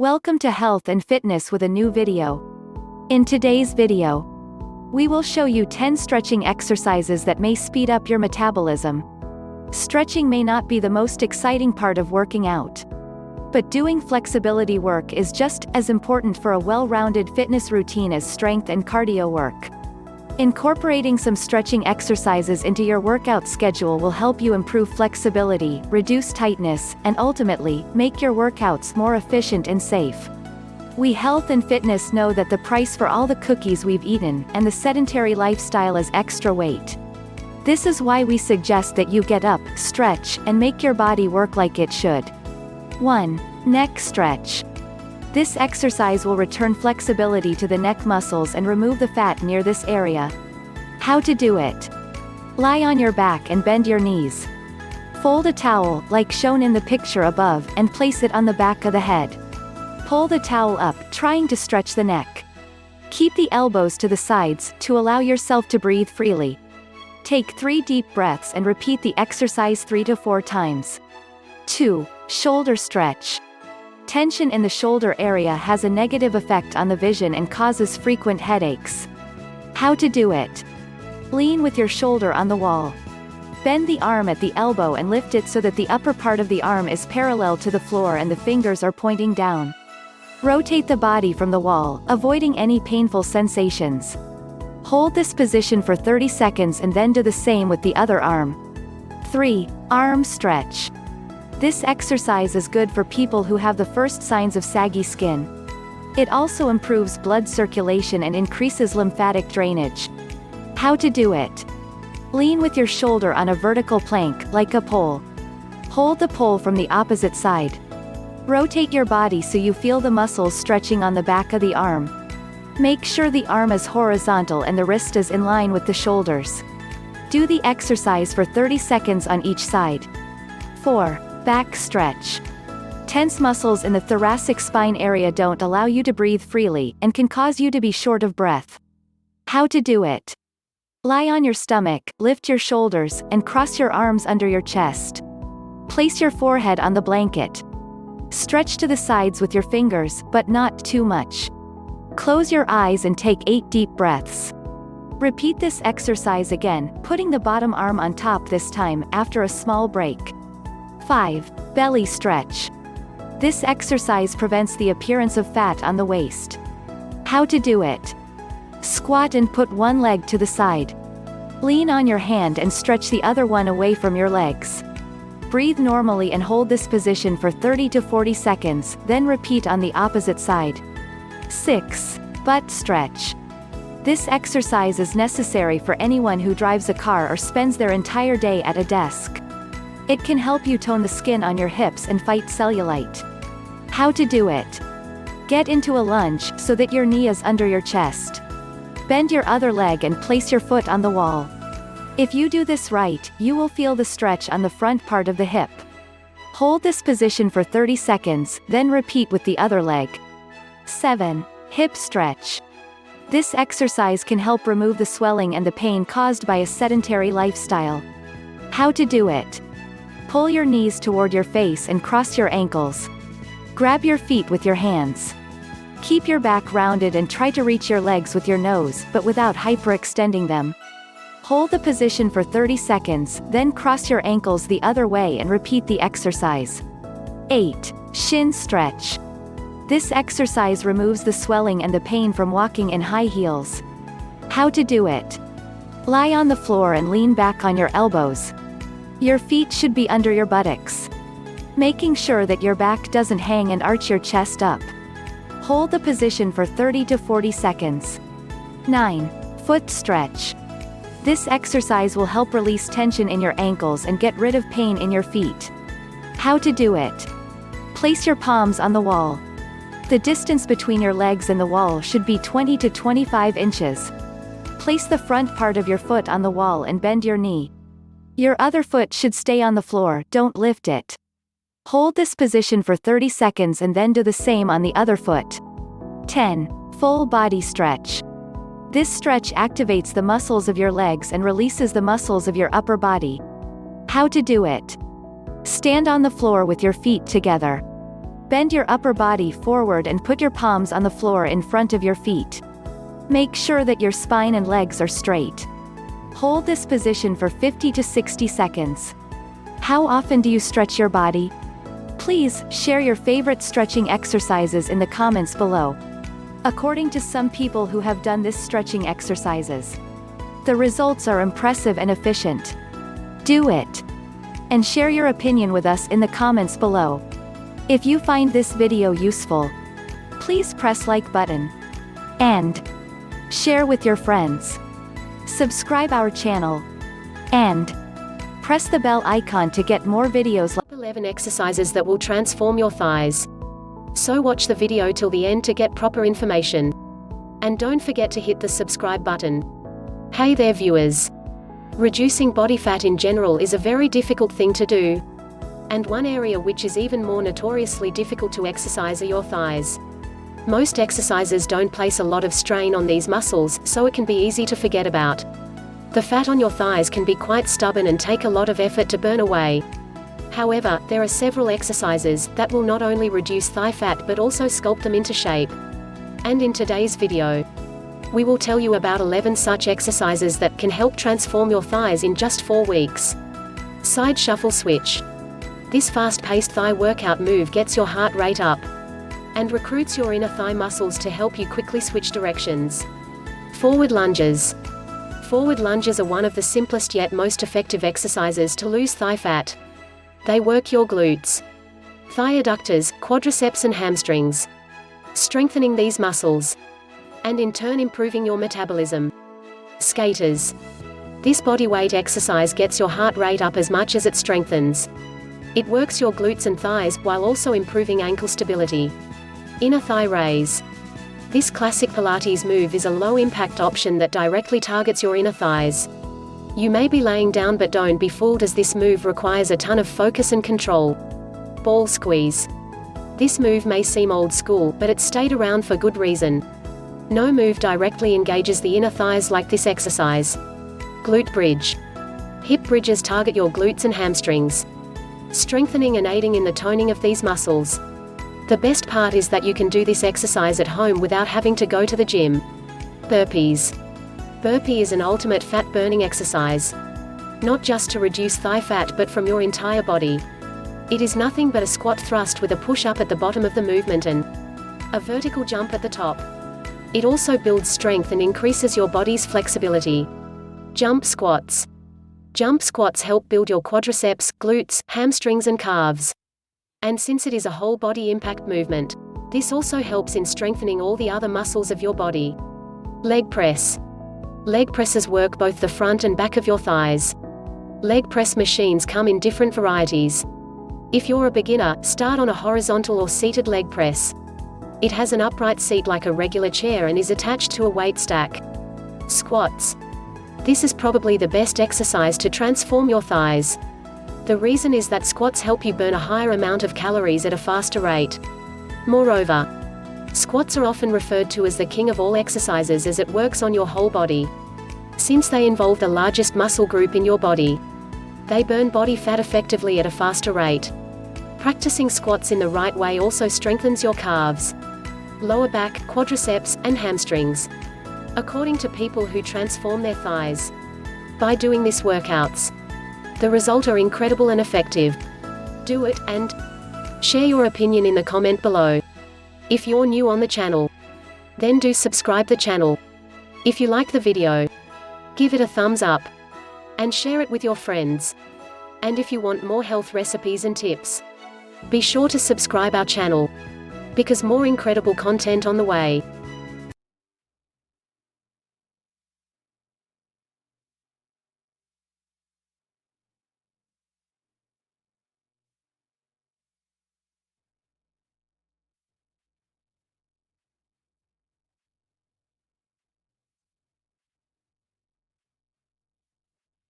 Welcome to Health and Fitness with a new video. In today's video, we will show you 10 stretching exercises that may speed up your metabolism. Stretching may not be the most exciting part of working out, but doing flexibility work is just as important for a well-rounded fitness routine as strength and cardio work. Incorporating some stretching exercises into your workout schedule will help you improve flexibility, reduce tightness, and ultimately, make your workouts more efficient and safe. We Health and Fitness know that the price for all the cookies we've eaten and the sedentary lifestyle is extra weight. This is why we suggest that you get up, stretch, and make your body work like it should. 1. Neck stretch. This exercise will return flexibility to the neck muscles and remove the fat near this area. How to do it? Lie on your back and bend your knees. Fold a towel, like shown in the picture above, and place it on the back of the head. Pull the towel up, trying to stretch the neck. Keep the elbows to the sides, to allow yourself to breathe freely. Take 3 deep breaths and repeat the exercise 3 to 4 times. 2. Shoulder stretch. Tension in the shoulder area has a negative effect on the vision and causes frequent headaches. How to do it? Lean with your shoulder on the wall. Bend the arm at the elbow and lift it so that the upper part of the arm is parallel to the floor and the fingers are pointing down. Rotate the body from the wall, avoiding any painful sensations. Hold this position for 30 seconds and then do the same with the other arm. 3. Arm stretch. This exercise is good for people who have the first signs of saggy skin. It also improves blood circulation and increases lymphatic drainage. How to do it? Lean with your shoulder on a vertical plank, like a pole. Hold the pole from the opposite side. Rotate your body so you feel the muscles stretching on the back of the arm. Make sure the arm is horizontal and the wrist is in line with the shoulders. Do the exercise for 30 seconds on each side. 4. Back stretch. Tense muscles in the thoracic spine area don't allow you to breathe freely, and can cause you to be short of breath. How to do it? Lie on your stomach, lift your shoulders, and cross your arms under your chest. Place your forehead on the blanket. Stretch to the sides with your fingers, but not too much. Close your eyes and take 8 deep breaths. Repeat this exercise again, putting the bottom arm on top this time, after a small break. 5. Belly stretch. This exercise prevents the appearance of fat on the waist. How to do it? Squat and put one leg to the side. Lean on your hand and stretch the other one away from your legs. Breathe normally and hold this position for 30 to 40 seconds, then repeat on the opposite side. 6. Butt stretch. This exercise is necessary for anyone who drives a car or spends their entire day at a desk. It can help you tone the skin on your hips and fight cellulite. How to do it? Get into a lunge, so that your knee is under your chest. Bend your other leg and place your foot on the wall. If you do this right, you will feel the stretch on the front part of the hip. Hold this position for 30 seconds, then repeat with the other leg. 7. Hip stretch. This exercise can help remove the swelling and the pain caused by a sedentary lifestyle. How to do it? Pull your knees toward your face and cross your ankles. Grab your feet with your hands. Keep your back rounded and try to reach your legs with your nose, but without hyperextending them. Hold the position for 30 seconds, then cross your ankles the other way and repeat the exercise. 8. Shin stretch. This exercise removes the swelling and the pain from walking in high heels. How to do it? Lie on the floor and lean back on your elbows. Your feet should be under your buttocks, making sure that your back doesn't hang and arch your chest up. Hold the position for 30 to 40 seconds. 9. Foot stretch. This exercise will help release tension in your ankles and get rid of pain in your feet. How to do it? Place your palms on the wall. The distance between your legs and the wall should be 20 to 25 inches. Place the front part of your foot on the wall and bend your knee. Your other foot should stay on the floor, don't lift it. Hold this position for 30 seconds and then do the same on the other foot. 10. Full body stretch. This stretch activates the muscles of your legs and releases the muscles of your upper body. How to do it? Stand on the floor with your feet together. Bend your upper body forward and put your palms on the floor in front of your feet. Make sure that your spine and legs are straight. Hold this position for 50 to 60 seconds. How often do you stretch your body? Please share your favorite stretching exercises in the comments below. According to some people who have done this stretching exercises, the results are impressive and efficient. Do it. And share your opinion with us in the comments below. If you find this video useful, please press like button and share with your friends. Subscribe our channel and press the bell icon to get more videos like 11 exercises that will transform your thighs. So watch the video till the end to get proper information. And don't forget to hit the subscribe button. Hey there viewers. Reducing body fat in general is a very difficult thing to do. And one area which is even more notoriously difficult to exercise are your thighs. Most exercises don't place a lot of strain on these muscles, so it can be easy to forget about. The fat on your thighs can be quite stubborn and take a lot of effort to burn away. However, there are several exercises that will not only reduce thigh fat but also sculpt them into shape. And in today's video, we will tell you about 11 such exercises that can help transform your thighs in just 4 weeks. Side shuffle switch. This fast-paced thigh workout move gets your heart rate up and recruits your inner thigh muscles to help you quickly switch directions. Forward lunges. Forward lunges are one of the simplest yet most effective exercises to lose thigh fat. They work your glutes, thigh adductors, quadriceps and hamstrings, strengthening these muscles, and in turn improving your metabolism. Skaters. This bodyweight exercise gets your heart rate up as much as it strengthens. It works your glutes and thighs, while also improving ankle stability. Inner thigh raise. This classic Pilates move is a low-impact option that directly targets your inner thighs. You may be laying down, but don't be fooled, as this move requires a ton of focus and control. Ball squeeze. This move may seem old school, but it's stayed around for good reason. No move directly engages the inner thighs like this exercise. Glute bridge. Hip bridges target your glutes and hamstrings, strengthening and aiding in the toning of these muscles. The best part is that you can do this exercise at home without having to go to the gym. Burpees. Burpee is an ultimate fat-burning exercise. Not just to reduce thigh fat but from your entire body. It is nothing but a squat thrust with a push-up at the bottom of the movement and a vertical jump at the top. It also builds strength and increases your body's flexibility. Jump squats. Jump squats help build your quadriceps, glutes, hamstrings and calves. And since it is a whole body impact movement, this also helps in strengthening all the other muscles of your body. Leg press. Leg presses work both the front and back of your thighs. Leg press machines come in different varieties. If you're a beginner, start on a horizontal or seated leg press. It has an upright seat like a regular chair and is attached to a weight stack. Squats. This is probably the best exercise to transform your thighs. The reason is that squats help you burn a higher amount of calories at a faster rate. Moreover, squats are often referred to as the king of all exercises, as it works on your whole body. Since they involve the largest muscle group in your body, they burn body fat effectively at a faster rate. Practicing squats in the right way also strengthens your calves, lower back, quadriceps, and hamstrings. According to people who transform their thighs by doing these workouts, the results are incredible and effective. Do it, and share your opinion in the comment below. If you're new on the channel, then do subscribe the channel. If you like the video, give it a thumbs up, and share it with your friends. And if you want more health recipes and tips, be sure to subscribe our channel, because more incredible content on the way.